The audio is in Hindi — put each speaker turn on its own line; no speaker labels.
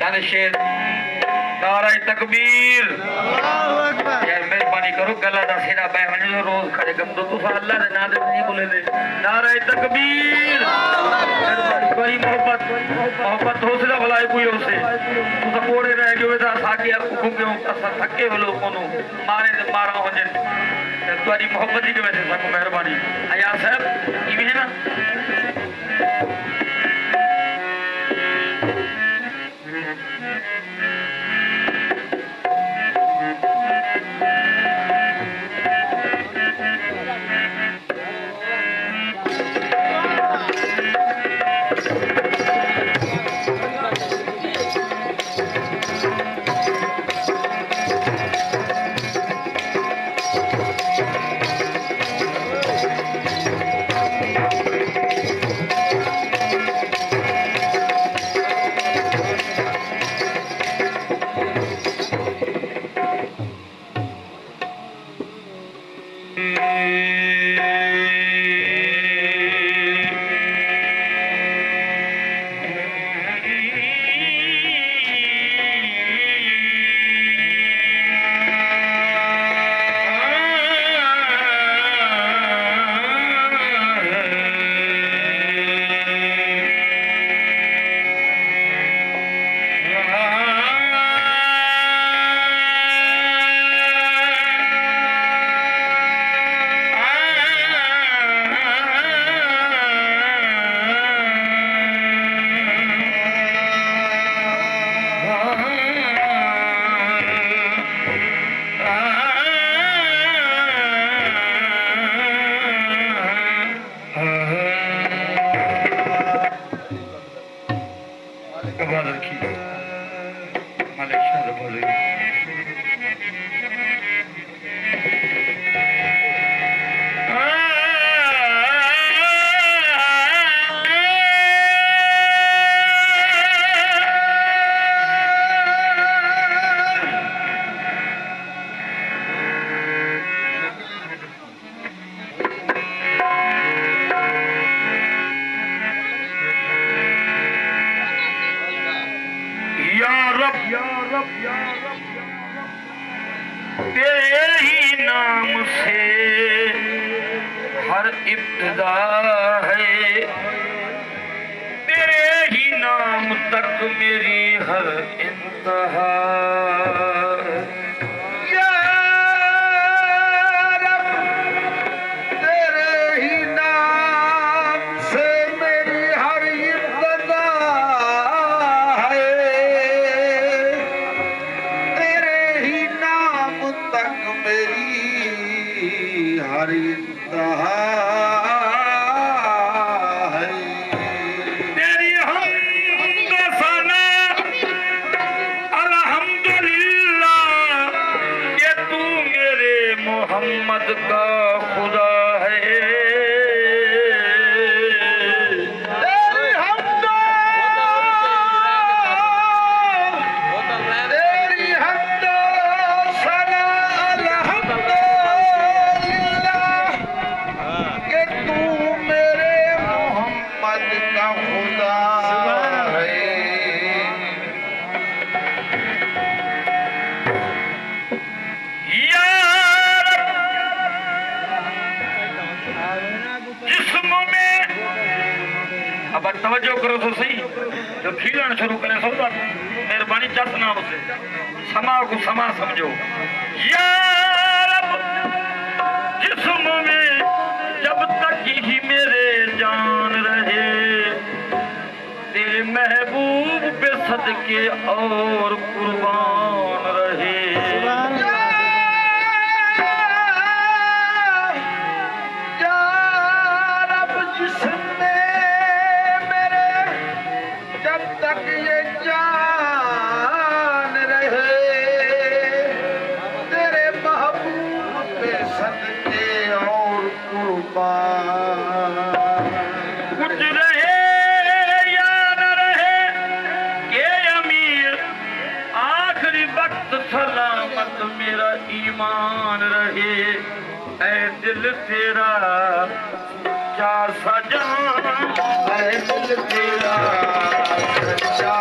धन शेर नारे तकबीर यार मेहरबानी करो गला दा सिरा पै वने रोज खड़े गम तो तुसा अल्लाह दे नाम दे नहीं बोले दे नारे तकबीर कोई मोहब्बत हौसला भलाई कोई होसे तुसा कोड़े रह गयो दा साके हुकुम के असा थके वालो कोनो मारे ते मारा हो जन तुम्हारी मोहब्बत की वजह से सबको मेहरबानी आया साहब इवे है ना तेरे ही नाम से हर इब्तिदा है तेरे ही नाम तक मेरी हर इंतहा मोहम्मद का खुदा है तेरी हमदो सना अल्हम्दुलिल्लाह कि तू मेरे मोहम्मद का खुदा है अब तवज्जो करो तो सही जो खिलण शुरू करे सो मेहरबानी चस नाम से समा को समा समझो या रब जिस्म में जब तक ही मेरे जान रहे तेरे महबूब पे सदके और कुर्बान रहे कुछ रहे या न रहे के अमीर आखिरी वक्त सलामत मेरा ईमान रहे ऐ दिल तेरा क्या सजा ऐ दिल तेरा क्या